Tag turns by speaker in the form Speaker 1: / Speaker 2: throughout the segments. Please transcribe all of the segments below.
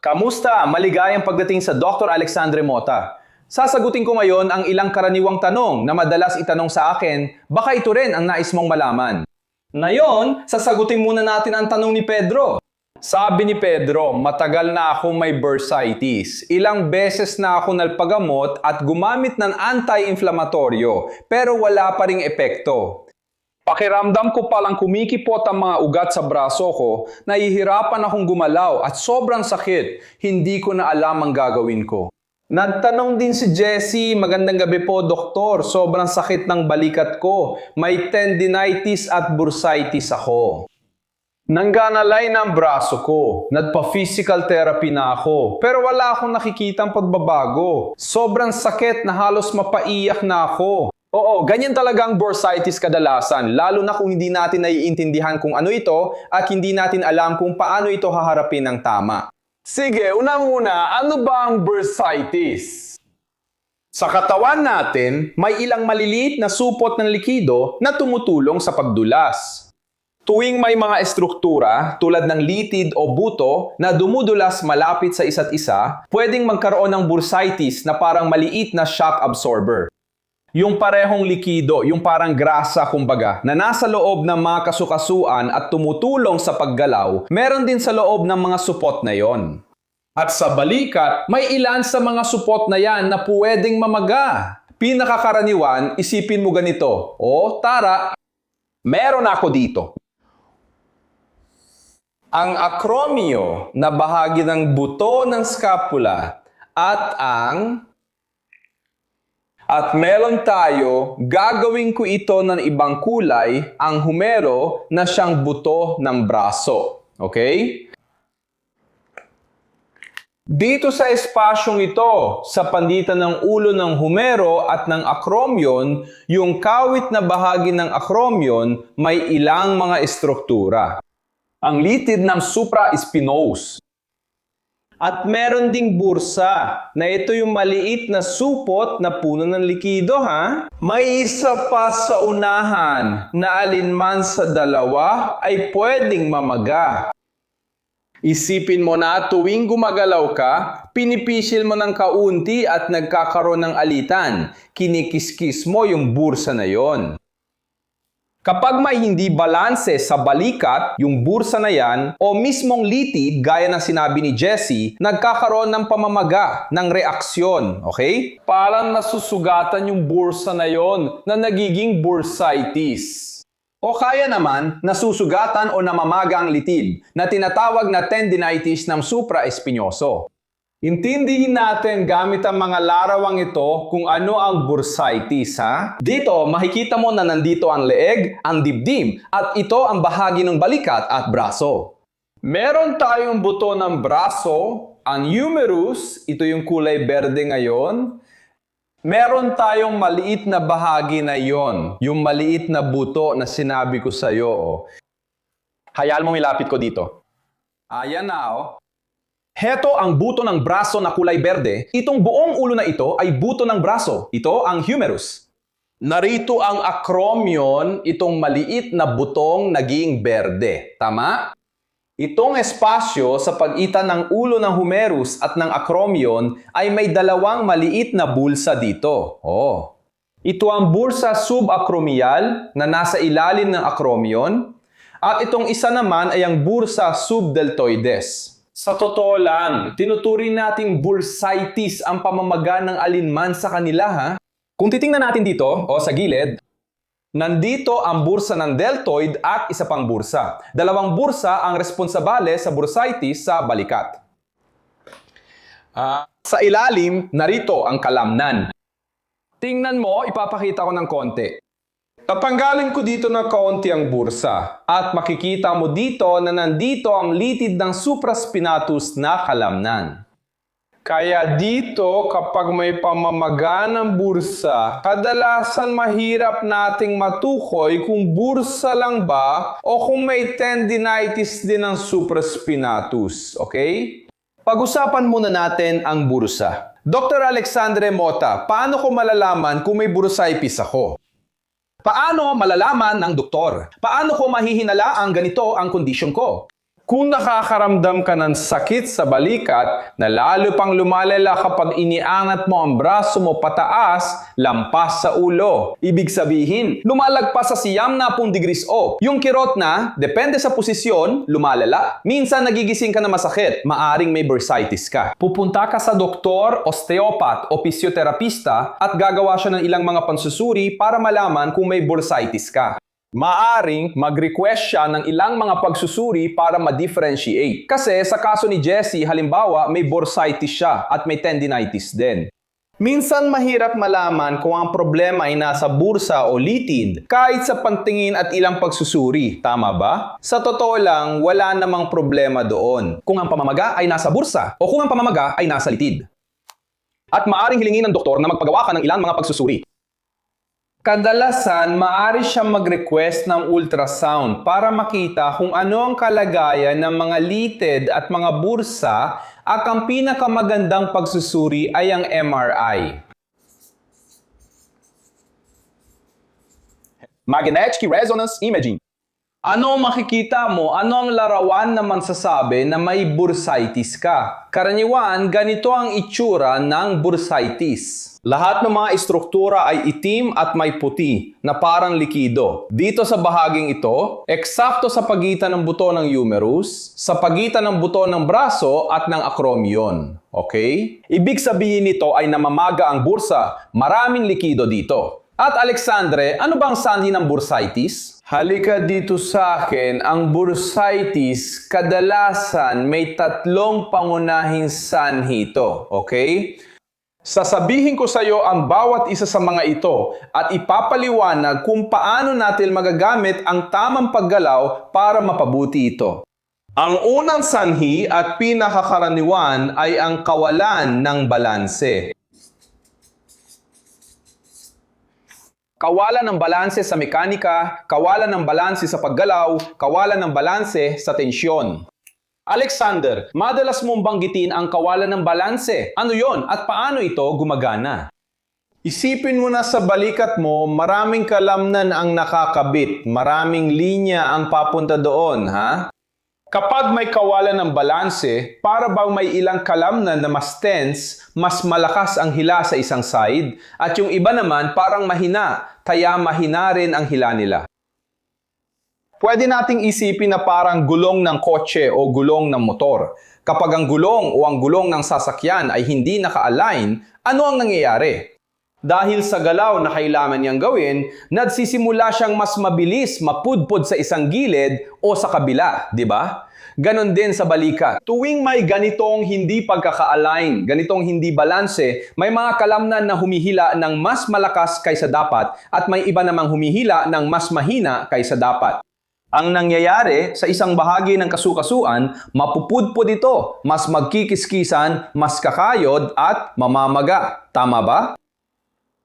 Speaker 1: Kamusta? Maligayang pagdating sa Dr. Alexandre Mota. Sasagutin ko ngayon ang ilang karaniwang tanong na madalas itanong sa akin, baka ito rin ang nais mong malaman. Ngayon, sasagutin muna natin ang tanong ni Pedro. Sabi ni Pedro, matagal na ako may bursitis. Ilang beses na ako nagpagamot at gumamit ng anti-inflamatoryo, pero wala pa ring epekto. Pakiramdam ko palang kumikipot ang mga ugat sa braso ko, nahihirapan akong gumalaw at sobrang sakit, hindi ko na alam ang gagawin ko. Nagtanong din si Jessie, magandang gabi po doktor, sobrang sakit ng balikat ko, may tendinitis at bursitis ako. Nangganalay ng braso ko, nagpa-physical therapy na ako, pero wala akong nakikitang pagbabago. Sobrang sakit na halos mapaiyak na ako. Oo, ganyan talaga ang bursitis kadalasan, lalo na kung hindi natin naiintindihan kung ano ito at hindi natin alam kung paano ito haharapin ng tama. Sige, una-una, ano ba ang bursitis? Sa katawan natin, may ilang maliliit na supot ng likido na tumutulong sa pagdulas. Tuwing may mga estruktura tulad ng litid o buto na dumudulas malapit sa isa't isa, pwedeng magkaroon ng bursitis na parang maliit na shock absorber. Yung parehong likido, yung parang grasa kumbaga, na nasa loob ng mga kasukasuan at tumutulong sa paggalaw, meron din sa loob ng mga supot na yon. At sa balikat, may ilan sa mga supot na yan na pwedeng mamaga. Pinakakaraniwan, isipin mo ganito, o tara, meron ako dito. Ang acromio na bahagi ng buto ng scapula at meron tayo, gagawin ko ito ng ibang kulay, ang humero na siyang buto ng braso. Okay? Dito sa espasyong ito, sa pagitan ng ulo ng humero at ng acromion, yung kawit na bahagi ng acromion may ilang mga estruktura. Ang litid ng supraspinous. At meron ding bursa na ito yung maliit na supot na puno ng likido ha. May isa pa sa unahan na alinman sa dalawa ay pwedeng mamaga. Isipin mo na tuwing gumagalaw ka, pinipisil mo ng kaunti at nagkakaroon ng alitan. Kinikiskis mo yung bursa na yon. Kapag may hindi balanse sa balikat, yung bursa na yan, o mismong litid, gaya ng sinabi ni Jessie, nagkakaroon ng pamamaga, ng reaksyon, okay? Parang nasusugatan yung bursa na yon na nagiging bursitis. O kaya naman, nasusugatan o namamaga ang litid, na tinatawag na tendinitis ng supraespinyoso. Intindihin natin gamit ang mga larawang ito kung ano ang bursitis, ha? Dito, makikita mo na nandito ang leeg, ang dibdib, at ito ang bahagi ng balikat at braso. Meron tayong buto ng braso, ang humerus, ito yung kulay berde ngayon. Meron tayong maliit na bahagi na yon, yung maliit na buto na sinabi ko sa iyo. Hayal mo ilapit ko dito. Ayan na, oh. Heto ang buto ng braso na kulay berde. Itong buong ulo na ito ay buto ng braso. Ito ang humerus. Narito ang acromion, itong maliit na butong naging berde. Tama? Itong espasyo sa pagitan ng ulo ng humerus at ng acromion ay may dalawang maliit na bulsa dito. Oh. Ito ang bursa subacromial na nasa ilalim ng acromion. At itong isa naman ay ang bursa subdeltoides. Sa totoo lang, tinuturing nating bursitis ang pamamaga ng alinman sa kanila ha. Kung titingnan natin dito o sa gilid, nandito ang bursa ng deltoid at isa pang bursa. Dalawang bursa ang responsabale sa bursitis sa balikat. Sa ilalim, narito ang kalamnan. Tingnan mo, ipapakita ko ng konti. Tatanggalin ko dito ng kaunti ang bursa at makikita mo dito na nandito ang litid ng supraspinatus na kalamnan. Kaya dito kapag may pamamaga ng bursa, kadalasan mahirap nating matukoy kung bursa lang ba o kung may tendinitis din ng supraspinatus. Okay? Pag-usapan muna natin ang bursa. Dr. Alexandre Mota, paano ko malalaman kung may bursitis ako? Paano malalaman ng doktor? Paano ko mahihinala ang ganito ang kondisyon ko? Kung nakakaramdam ka ng sakit sa balikat na lalo pang lumalala kapag iniangat mo ang braso mo pataas, lampas sa ulo. Ibig sabihin, lumalagpas sa 90 degrees O. Yung kirot na, depende sa posisyon, lumalala. Minsan nagigising ka na masakit, maaring may bursitis ka. Pupunta ka sa doktor, osteopath o pisioterapista at gagawa siya ng ilang mga pansusuri para malaman kung may bursitis ka. Maaring mag-request siya ng ilang mga pagsusuri para ma-differentiate. Kasi sa kaso ni Jessie, halimbawa, may bursitis siya at may tendinitis din. Minsan mahirap malaman kung ang problema ay nasa bursa o litid, kahit sa pantingin at ilang pagsusuri. Tama ba? Sa totoo lang, wala namang problema doon. Kung ang pamamaga ay nasa bursa o kung ang pamamaga ay nasa litid. At maaring hilingin ng doktor na magpagawa ka ng ilang mga pagsusuri. Kadalasan, maaari siyang mag-request ng ultrasound para makita kung ano ang kalagayan ng mga litid at mga bursa at ang pinakamagandang pagsusuri ay ang MRI. Magnetic Resonance Imaging. Ano ang makikita mo? Ano ang larawan na magsasabi na may bursitis ka? Karaniwan, ganito ang itsura ng bursitis. Lahat ng mga istruktura ay itim at may puti na parang likido. Dito sa bahaging ito, eksakto sa pagitan ng buto ng humerus, sa pagitan ng buto ng braso at ng acromion. Okay? Ibig sabihin nito ay namamaga ang bursa. Maraming likido dito. At Alexandre, ano bang sanhi ng bursitis? Halika dito sa akin, ang bursitis, kadalasan may 3 pangunahing sanhi ito. Okay? Sasabihin ko sa iyo ang bawat isa sa mga ito at ipapaliwanag kung paano natin magagamit ang tamang paggalaw para mapabuti ito. Ang unang sanhi at pinakakaraniwan ay ang kawalan ng balanse. Kawalan ng balanse sa mekanika, kawalan ng balanse sa paggalaw, kawalan ng balanse sa tensyon. Alexander, madalas mong banggitin ang kawalan ng balanse. Ano yon at paano ito gumagana? Isipin mo na sa balikat mo, maraming kalamnan ang nakakabit. Maraming linya ang papunta doon, ha? Kapag may kawalan ng balanse, para bang may ilang kalamnan na mas tense, mas malakas ang hila sa isang side, at yung iba naman parang mahina, kaya mahina rin ang hila nila. Pwede nating isipin na parang gulong ng kotse o gulong ng motor. Kapag ang gulong o ang gulong ng sasakyan ay hindi naka-align, ano ang nangyayari? Dahil sa galaw na kailangan niyang gawin, nagsisimula siyang mas mabilis mapudpod sa isang gilid o sa kabila, di ba? Ganon din sa balikat. Tuwing may ganitong hindi pagkaka-align, ganitong hindi balanse, may mga kalamnan na humihila ng mas malakas kaysa dapat at may iba namang humihila ng mas mahina kaysa dapat. Ang nangyayari sa isang bahagi ng kasukasuan, mapupudpod ito, mas magkikiskisan, mas kakayod at mamamaga. Tama ba?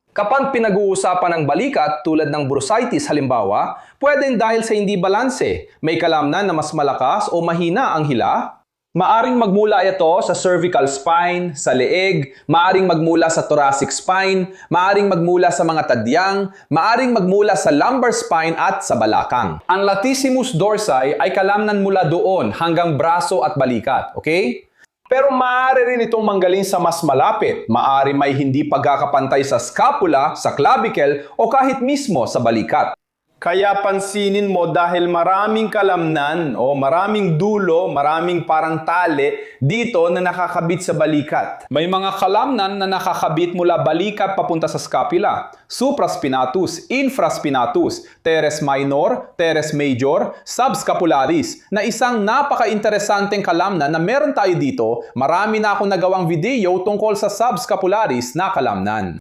Speaker 1: Kapag pinag-uusapan ng balikat tulad ng bursitis halimbawa, pwedeng dahil sa hindi balanse, may kalamnan na mas malakas o mahina ang hila. Maaring magmula ito sa cervical spine, sa leeg, maaring magmula sa thoracic spine, maaring magmula sa mga tadyang, maaring magmula sa lumbar spine at sa balakang. Ang latissimus dorsi ay kalamnan mula doon hanggang braso at balikat, okay? Pero maaari rin itong manggaling sa mas malapit. Maaari may hindi pagkakapantay sa scapula, sa clavicle, o kahit mismo sa balikat. Kaya pansinin mo dahil maraming kalamnan o maraming dulo, maraming parang tali dito na nakakabit sa balikat. May mga kalamnan na nakakabit mula balikat papunta sa scapula, supraspinatus, infraspinatus, teres minor, teres major, subscapularis, na isang napaka-interesanteng kalamnan na meron tayo dito. Marami na akong nagawang video tungkol sa subscapularis na kalamnan.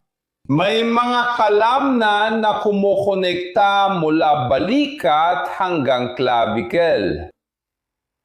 Speaker 1: May mga kalamnan na kumukonekta mula balikat hanggang clavicle.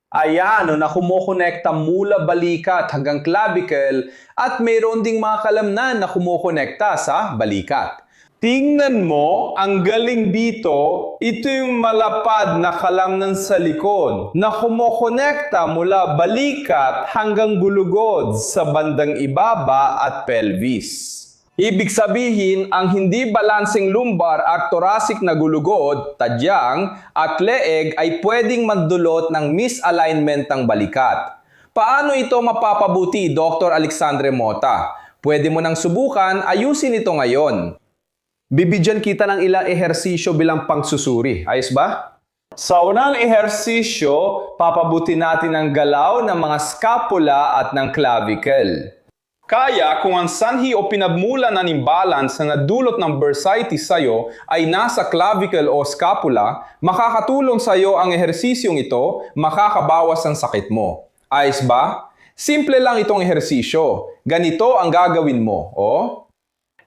Speaker 1: Ayan, na kumukonekta mula balikat hanggang clavicle at mayroon ding mga kalamnan na kumukonekta sa balikat. Tingnan mo, ang galing dito, ito yung malapad na kalamnan sa likod na kumukonekta mula balikat hanggang gulugod sa bandang ibaba at pelvis. Ibig sabihin, ang hindi balanseng lumbar at thoracic na gulugod, tadyang, at leeg ay pwedeng magdulot ng misalignment ng balikat. Paano ito mapapabuti, Dr. Alexandre Mota? Pwede mo nang subukan, ayusin ito ngayon. Bibigyan kita ng ilang ehersisyo bilang pangsusuri. Ayos ba? Sa unang ehersisyo, papabuti natin ang galaw ng mga scapula at ng clavicle. Kaya kung ang sanhi o pinagmulan ng imbalance na nadulot ng bursitis sa'yo ay nasa clavicle o scapula, makakatulong sa'yo ang ehersisyong ito, makakabawas ang sakit mo. Ayos ba? Simple lang itong ehersisyo. Ganito ang gagawin mo.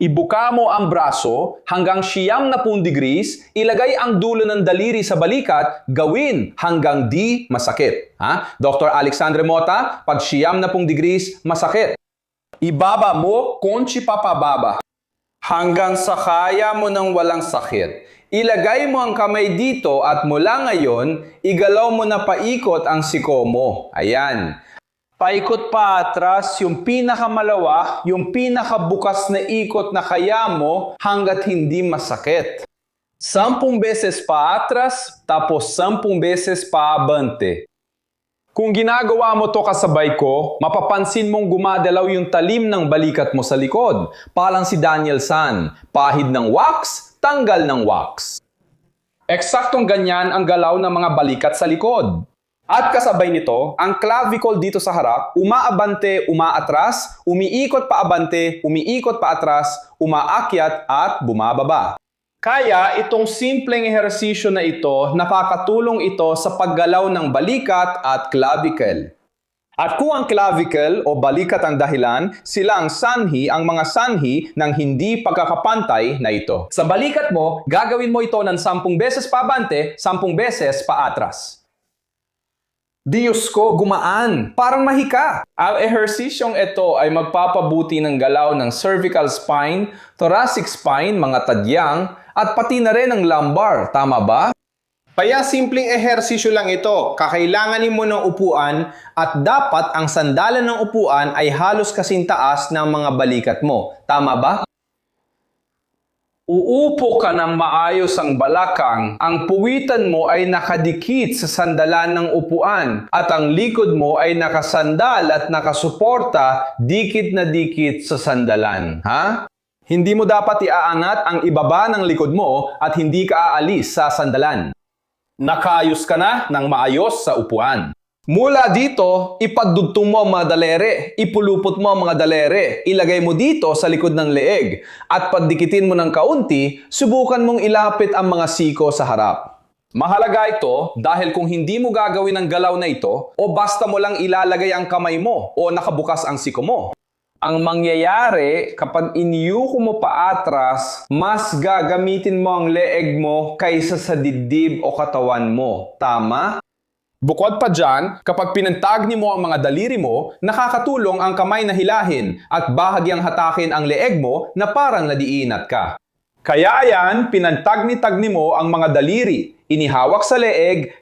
Speaker 1: Ibuka mo ang braso hanggang 90 degrees, ilagay ang dulo ng daliri sa balikat, gawin hanggang di masakit. Dr. Alexandre Mota, pag 90 degrees, masakit. Ibaba mo, konti papababa. Hanggang sa kaya mo ng walang sakit. Ilagay mo ang kamay dito at mula ngayon, igalaw mo na paikot ang siko mo. Ayan. Paikot pa atras, yung pinakamalawa, yung pinakabukas na ikot na kaya mo hanggat hindi masakit. 10 beses pa atras, tapos 10 beses pa abante. Kung ginagawa mo to kasabay ko, mapapansin mong gumadalaw yung talim ng balikat mo sa likod. Parang si Daniel San, pahid ng wax, tanggal ng wax. Eksaktong ganyan ang galaw ng mga balikat sa likod. At kasabay nito, ang clavicle dito sa harap, umaabante, umaatras, umiikot pa abante, umiikot pa atras, umaakyat at bumababa. Kaya itong simpleng ehersisyo na ito, nakakatulong ito sa paggalaw ng balikat at clavicle. At kung ang clavicle o balikat ang dahilan, sila ang sanhi, ang mga sanhi ng hindi pagkakapantay na ito. Sa balikat mo, gagawin mo ito ng 10 beses pa abante, 10 beses pa atras. Diyos ko, gumaan. Parang mahika. Ang ehersisyong ito ay magpapabuti ng galaw ng cervical spine, thoracic spine, mga tadyang, at pati na rin ang lumbar. Tama ba? Kaya simpleng ehersisyo lang ito. Kakailanganin mo ng upuan at dapat ang sandalan ng upuan ay halos kasing taas ng mga balikat mo. Tama ba? Uupo ka ng maayos ang balakang, ang puwitan mo ay nakadikit sa sandalan ng upuan at ang likod mo ay nakasandal at nakasuporta dikit na dikit sa sandalan. Hindi mo dapat iaangat ang ibaba ng likod mo at hindi ka aalis sa sandalan. Nakaayos ka na ng maayos sa upuan. Mula dito, ipadudtong mo ang mga dalere, ipulupot mo ang mga dalere, ilagay mo dito sa likod ng leeg, at pagdikitin mo ng kaunti, subukan mong ilapit ang mga siko sa harap. Mahalaga ito dahil kung hindi mo gagawin ang galaw na ito, o basta mo lang ilalagay ang kamay mo o nakabukas ang siko mo, ang mangyayari kapag iniyuko mo pa atras, mas gagamitin mo ang leeg mo kaysa sa dibdib o katawan mo. Tama? Bukod pa dyan, kapag pinantagni mo ang mga daliri mo, nakakatulong ang kamay na hilahin at bahagyang hatakin ang leeg mo na parang nadiinat ka. Kaya yan, pinantagni-tagni mo ang mga daliri, inihawak sa leeg,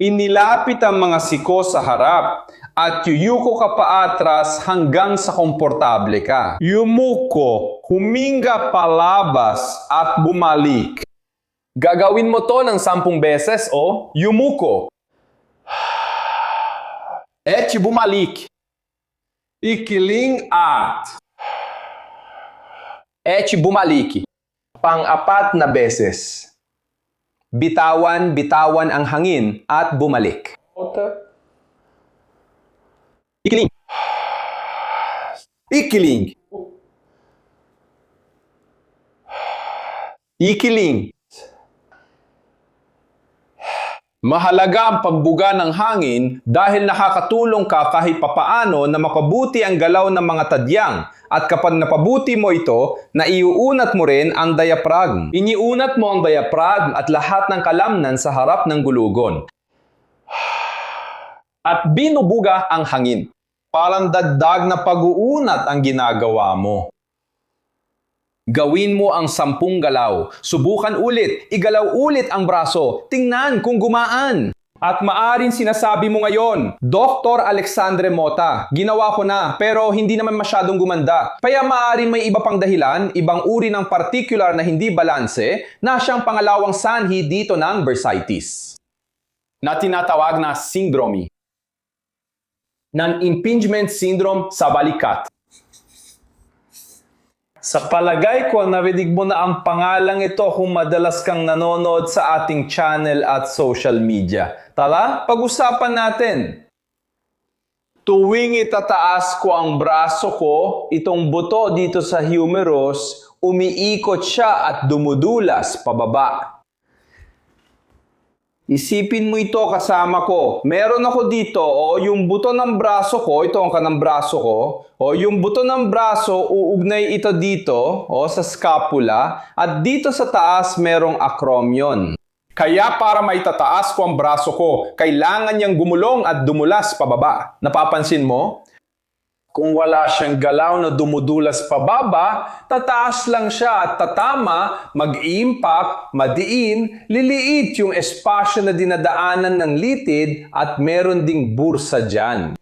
Speaker 1: inilapit ang mga siko sa harap, at yuyuko ka pa atras hanggang sa komportable ka. Yumuko, huminga palabas at bumalik. Gagawin mo to ng 10 beses o yumuko. Et bumalik. Ikiling at. Et bumalik. Pang-4 na beses. Bitawan ang hangin at bumalik. Ikiling. Ikiling. Ikiling. Mahalaga ang pagbuga ng hangin dahil nakakatulong ka kahit papaano na makabuti ang galaw ng mga tadyang. At kapag napabuti mo ito, naiuunat mo rin ang diaphragm. Iniunat mo ang diaphragm at lahat ng kalamnan sa harap ng gulugon. At binubuga ang hangin. Parang dagdag na pag-uunat ang ginagawa mo. Gawin mo ang 10 galaw. Subukan ulit. Igalaw ulit ang braso. Tingnan kung gumaan. At maaring sinasabi mo ngayon, Dr. Alexandre Mota, ginawa ko na pero hindi naman masyadong gumanda. Kaya maaring may iba pang dahilan, ibang uri ng particular na hindi balanse na siyang pangalawang sanhi dito ng bursitis. Na tinatawag na syndrome. Non-impingement syndrome sa balikat. Sa palagay ko, narinig mo na ang pangalang ito kung madalas kang nanonood sa ating channel at social media. Tara, pag-usapan natin. Tuwing itataas ko ang braso ko, itong buto dito sa humerus, umiikot siya at dumudulas pababa. Isipin mo ito kasama ko. Meron ako dito, yung buto ng braso ko, ito ang kanang braso ko, yung buto ng braso, uugnay ito dito, sa scapula, at dito sa taas merong acromion. Kaya para maitataas ko ang braso ko, kailangan niyang gumulong at dumulas pababa. Napapansin mo? Kung wala siyang galaw na dumudulas pababa, tataas lang siya at tatama, mag-impact, madiin, liliit yung espasyo na dinadaanan ng litid at meron ding bursa dyan.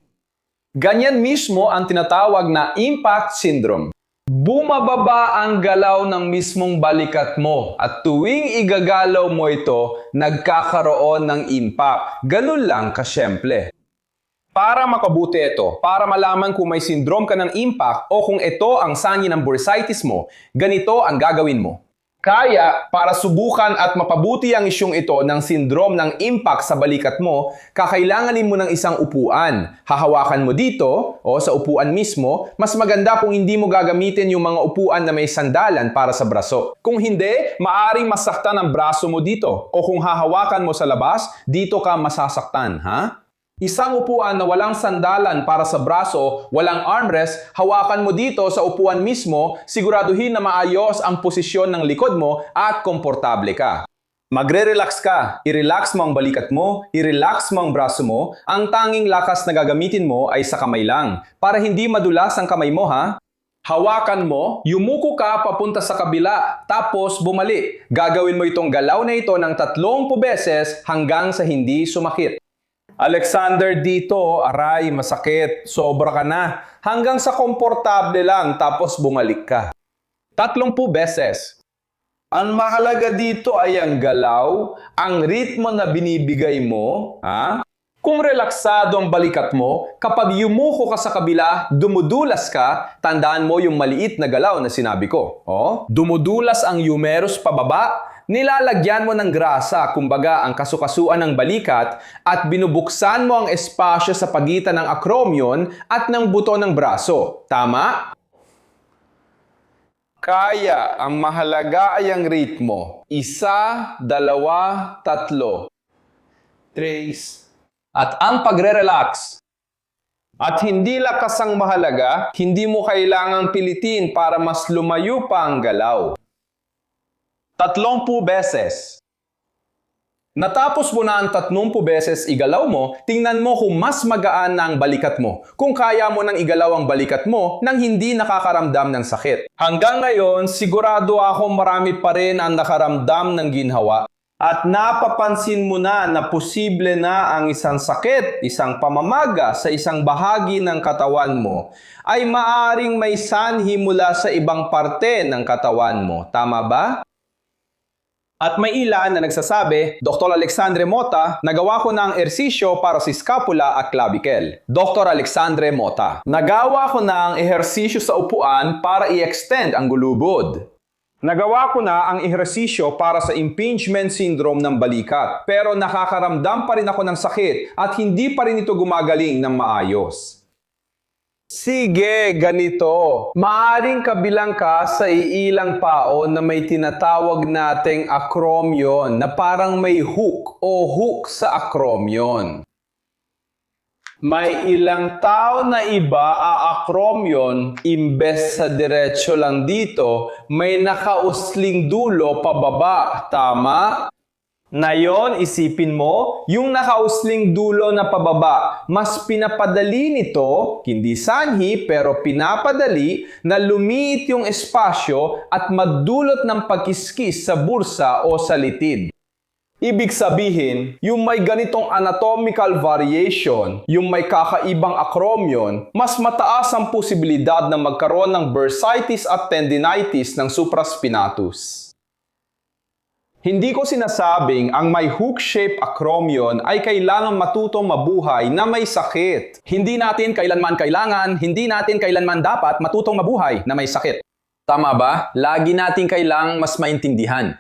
Speaker 1: Ganyan mismo ang tinatawag na impact syndrome. Bumababa ang galaw ng mismong balikat mo at tuwing igagalaw mo ito, nagkakaroon ng impact. Ganun lang kasyemple. Para makabuti ito, para malaman kung may syndrome ka ng impact o kung ito ang sanhi ng bursitis mo, ganito ang gagawin mo. Kaya, para subukan at mapabuti ang isyong ito ng syndrome ng impact sa balikat mo, kakailanganin mo ng isang upuan. Hahawakan mo dito o sa upuan mismo, mas maganda kung hindi mo gagamitin yung mga upuan na may sandalan para sa braso. Kung hindi, maaring masaktan ang braso mo dito o kung hahawakan mo sa labas, dito ka masasaktan, ha? Isang upuan na walang sandalan para sa braso, walang armrest, hawakan mo dito sa upuan mismo, siguraduhin na maayos ang posisyon ng likod mo at komportable ka. Magre-relax ka, i-relax mo ang balikat mo, i-relax mo ang braso mo, ang tanging lakas na gagamitin mo ay sa kamay lang, para hindi madulas ang kamay mo ha. Hawakan mo, yumuko ka papunta sa kabila, tapos bumalik. Gagawin mo itong galaw na ito ng 30 beses hanggang sa hindi sumakit. Alexander, dito, aray, masakit, sobra ka na. Hanggang sa komportable lang, tapos bumalik ka. 30 beses. Ang mahalaga dito ay ang galaw, ang ritmo na binibigay mo. Ha? Kung relaksado ang balikat mo, kapag yumuko ka sa kabila, dumudulas ka, tandaan mo yung maliit na galaw na sinabi ko. Dumudulas ang humerus pababa, nilalagyan mo ng grasa, kumbaga ang kasukasuan ng balikat, at binubuksan mo ang espasyo sa pagitan ng acromion at ng buto ng braso. Tama? Kaya, ang mahalaga ay ang ritmo. 1, 2, 3. Trace. At ang pagre-relax. At hindi lakas ang mahalaga, hindi mo kailangang pilitin para mas lumayo pa ang galaw. 30 beses. Natapos mo na ang 30 beses igalaw mo, tingnan mo kung mas magaan na ang balikat mo. Kung kaya mo nang igalaw ang balikat mo nang hindi nakakaramdam ng sakit. Hanggang ngayon, sigurado ako marami pa rin ang nakaramdam ng ginhawa. At napapansin mo na posible na ang isang sakit, isang pamamaga sa isang bahagi ng katawan mo ay maaring may sanhi mula sa ibang parte ng katawan mo. Tama ba? At may ilan na nagsasabi, Dr. Alexandre Mota, nagawa ko na ang ehersisyo para sa scapula at clavicle. Dr. Alexandre Mota, nagawa ko na ang ehersisyo sa upuan para i-extend ang gulubod. Nagawa ko na ang ehersisyo para sa impingement syndrome ng balikat, pero nakakaramdam pa rin ako ng sakit at hindi pa rin ito gumagaling ng maayos. Sige, ganito. Maaring kabilang ka sa iilang tao na may tinatawag nating acromion na parang may hook o hook sa acromion. May ilang tao na iba acromion, imbes sa diretso lang dito, may nakausling dulo pababa. Tama? Ngayon, isipin mo, yung nakausling dulo na pababa, mas pinapadali nito, hindi sanhi pero pinapadali na lumiit yung espasyo at magdulot ng pagkiskis sa bursa o sa litid. Ibig sabihin, yung may ganitong anatomical variation, yung may kakaibang acromion, mas mataas ang posibilidad na magkaroon ng bursitis at tendinitis ng supraspinatus. Hindi ko sinasabing ang may hook-shaped acromion ay kailangan matutong mabuhay na may sakit. Hindi natin kailanman dapat matutong mabuhay na may sakit. Tama ba? Lagi natin kailangang mas maintindihan.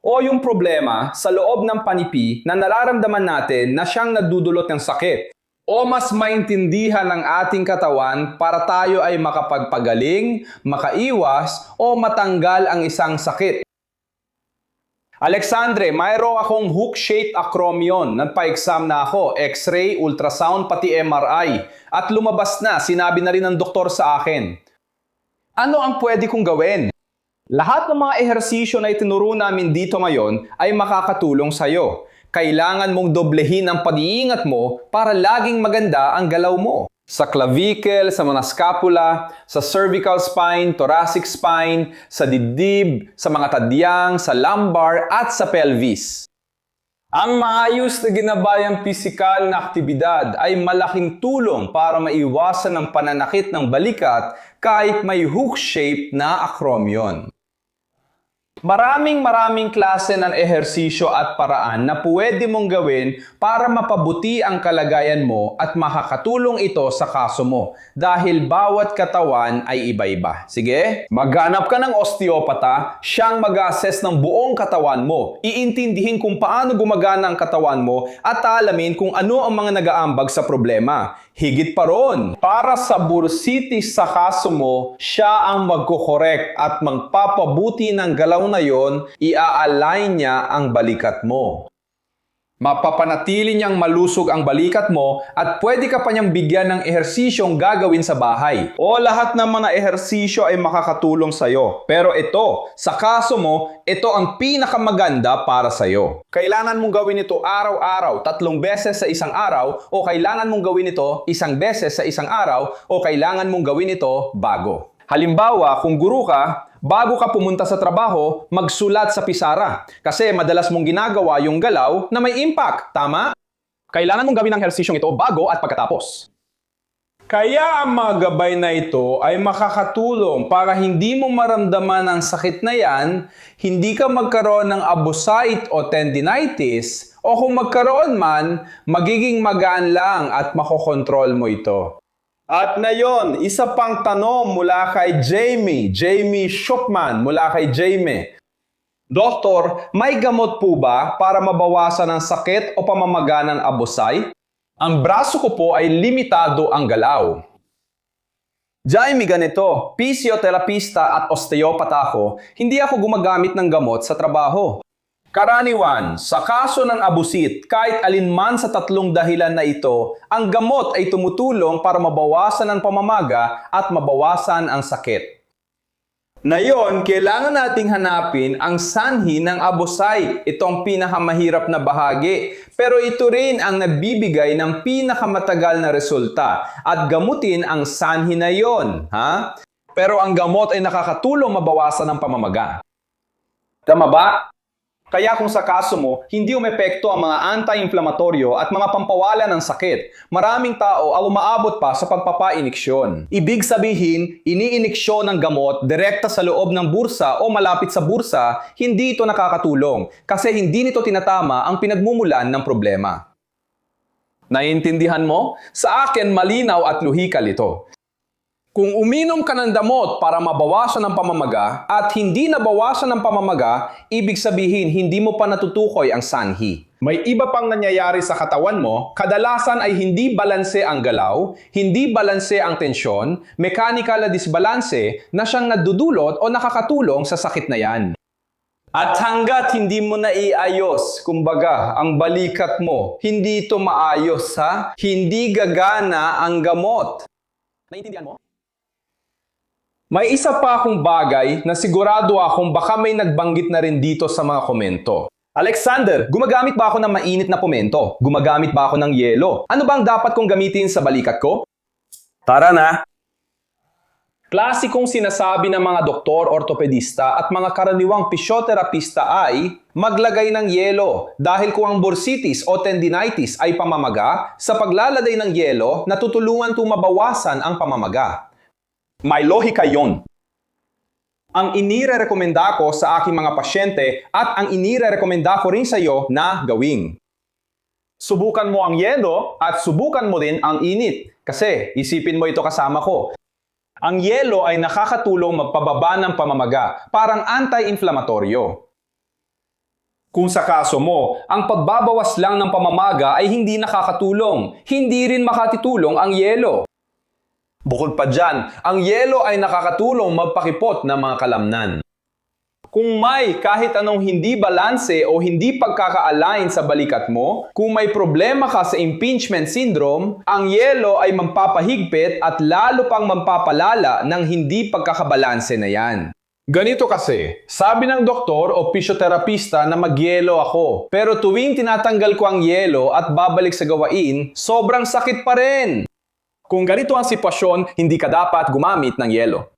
Speaker 1: O yung problema sa loob ng panipi na nararamdaman natin na siyang nadudulot ng sakit. O mas maintindihan ng ating katawan para tayo ay makapagpagaling, makaiwas, o matanggal ang isang sakit. Alexandre, mayroon akong hook-shaped acromion. Nagpa-exam na ako, x-ray, ultrasound, pati MRI. At lumabas na, sinabi na rin ng doktor sa akin. Ano ang pwede kong gawin? Lahat ng mga ehersisyo na itinuro namin dito ngayon ay makakatulong sa'yo. Kailangan mong doblehin ang pag-iingat mo para laging maganda ang galaw mo. Sa clavicle, sa mga scapula, sa cervical spine, thoracic spine, sa dibdib, sa mga tadyang, sa lumbar at sa pelvis. Ang maayos na ginabayang pisikal na aktibidad ay malaking tulong para maiwasan ang pananakit ng balikat kahit may hook-shaped na acromion. Maraming klase ng ehersisyo at paraan na pwede mong gawin para mapabuti ang kalagayan mo at makakatulong ito sa kaso mo dahil bawat katawan ay iba-iba. Sige, maghanap ka ng osteopata, siyang mag-assess ng buong katawan mo, iintindihin kung paano gumagana ang katawan mo at alamin kung ano ang mga nag-aambag sa problema. Higit pa ron, para sa bursitis sa kaso mo, siya ang magkukorek at magpapabuti ng galaw na yon, i-align niya ang balikat mo. Mapapanatili niyang malusog ang balikat mo at pwede ka pa niyang bigyan ng ehersisyong gagawin sa bahay. O lahat ng mga ehersisyo ay makakatulong sa'yo. Pero ito, sa kaso mo, ito ang pinakamaganda para sa'yo. Kailangan mong gawin ito araw-araw, 3 beses sa isang araw, o kailangan mong gawin ito 1 beses sa isang araw, o kailangan mong gawin ito bago. Halimbawa, kung guro ka, bago ka pumunta sa trabaho, magsulat sa pisara. Kasi madalas mong ginagawa yung galaw na may impact. Tama? Kailangan mong gawin ang ehersisyong ito bago at pagkatapos. Kaya ang mga gabay na ito ay makakatulong para hindi mo maramdaman ang sakit na yan, hindi ka magkaroon ng abusite o tendinitis, o kung magkaroon man, magiging magaan lang at makokontrol mo ito. At ngayon, isa pang tanong mula kay Jamie Shopman mula kay Jamie. Doktor, may gamot po ba para mabawasan ang sakit o pamamaga ng abusay? Ang braso ko po ay limitado ang galaw. Jamie, ganito, pisioterapista at osteopata ako, hindi ako gumagamit ng gamot sa trabaho. Karaniwan, sa kaso ng abusit, kahit alinman sa 3 dahilan na ito, ang gamot ay tumutulong para mabawasan ang pamamaga at mabawasan ang sakit. Ngayon, kailangan nating hanapin ang sanhi ng abusay. Ito ang pinakamahirap na bahagi. Pero ito rin ang nagbibigay ng pinakamatagal na resulta at gamutin ang sanhi na yon. Pero ang gamot ay nakakatulong mabawasan ang pamamaga. Tama ba? Kaya kung sa kaso mo, hindi umepekto ang mga anti-inflamatoryo at mga pampawala ng sakit, maraming tao ang umaabot pa sa pagpapa-iniksyon. Ibig sabihin, ini-iniksyon ng gamot direkta sa loob ng bursa o malapit sa bursa, hindi ito nakakatulong kasi hindi nito tinatama ang pinagmumulan ng problema. Naiintindihan mo? Sa akin, malinaw at luhikal ito. Kung uminom ka ng damot para mabawasan ang pamamaga at hindi nabawasan ang pamamaga, ibig sabihin hindi mo pa natutukoy ang sanhi. May iba pang nangyayari sa katawan mo, kadalasan ay hindi balanse ang galaw, hindi balanse ang tensyon, mechanical na disbalanse na siyang nadudulot o nakakatulong sa sakit na yan. At hanggat hindi mo na iayos, kumbaga, ang balikat mo, hindi ito maayos hindi gagana ang gamot. Naiintindihan mo? May isa pa akong bagay na sigurado akong baka may nagbanggit na rin dito sa mga komento. Alexander, gumagamit ba ako ng mainit na pomento? Gumagamit ba ako ng yelo? Ano bang dapat kong gamitin sa balikat ko? Tara na! Klasikong sinasabi ng mga doktor, ortopedista at mga karaniwang pisyoterapista ay maglagay ng yelo dahil kung ang bursitis o tendinitis ay pamamaga, sa paglalagay ng yelo, natutulungan itong mabawasan ang pamamaga. May lohika yon. Ang inirerekomenda ko sa aking mga pasyente at ang inirerekomenda ko rin sa iyo na gawin. Subukan mo ang yelo at subukan mo din ang init kasi isipin mo ito kasama ko. Ang yelo ay nakakatulong magpababa ng pamamaga, parang anti-inflamatoryo. Kung sa kaso mo, ang pagbabawas lang ng pamamaga ay hindi nakakatulong, hindi rin makatitulong ang yelo. Bukod pa dyan, ang yelo ay nakakatulong magpakipot ng mga kalamnan. Kung may kahit anong hindi balanse o hindi pagkaka-align sa balikat mo, kung may problema ka sa impingement syndrome, ang yelo ay mampapahigpit at lalo pang mampapalala ng hindi pagkakabalanse na yan. Ganito kasi, sabi ng doktor o pisyoterapista na magyelo ako, pero tuwing tinatanggal ko ang yelo at babalik sa gawain, sobrang sakit pa rin. Kung ganito ang sitwasyon, hindi ka dapat gumamit ng yelo.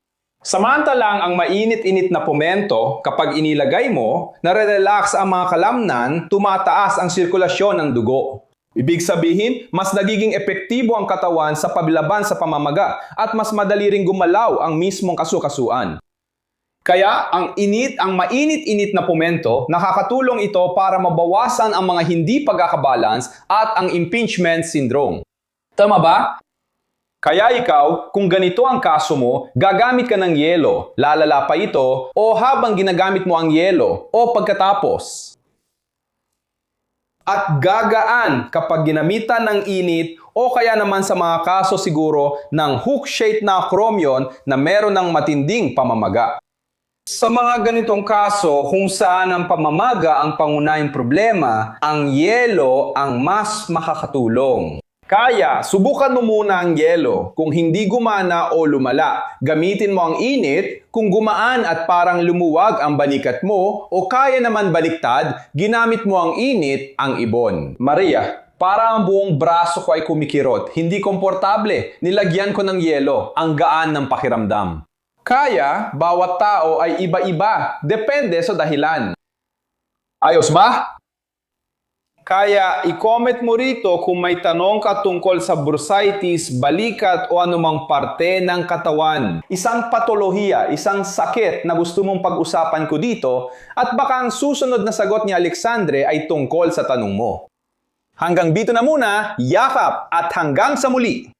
Speaker 1: Samantalang ang mainit-init na pumento, kapag inilagay mo, nare-relax ang mga kalamnan, tumataas ang sirkulasyon ng dugo. Ibig sabihin, mas nagiging epektibo ang katawan sa paglaban sa pamamaga at mas madali ring gumalaw ang mismong kasukasuan. Kaya ang mainit-init na pumento, nakakatulong ito para mabawasan ang mga hindi pagkakabalance at ang impingement syndrome. Tama ba? Kaya ikaw, kung ganito ang kaso mo, gagamit ka ng yelo, lalala pa ito, o habang ginagamit mo ang yelo, o pagkatapos. At gagaan kapag ginamitan ng init, o kaya naman sa mga kaso siguro ng hook-shaped na acromion na meron ng matinding pamamaga. Sa mga ganitong kaso, kung saan ang pamamaga ang pangunahing problema, ang yelo ang mas makakatulong. Kaya, subukan mo muna ang yelo. Kung hindi gumana o lumala, gamitin mo ang init. Kung gumaan at parang lumuwag ang balikat mo o kaya naman baliktad, ginamit mo ang init, ang ibon. Maria, para ang buong braso ko ay kumikirot. Hindi komportable. Nilagyan ko ng yelo. Ang gaan ng pakiramdam. Kaya, bawat tao ay iba-iba. Depende sa dahilan. Ayos ba? Kaya, i-comment mo rito kung may tanong ka tungkol sa bursitis, balikat o anumang parte ng katawan. Isang patolohiya, isang sakit na gusto mong pag-usapan ko dito at baka ang susunod na sagot ni Alexandre ay tungkol sa tanong mo. Hanggang dito na muna, yakap at hanggang sa muli!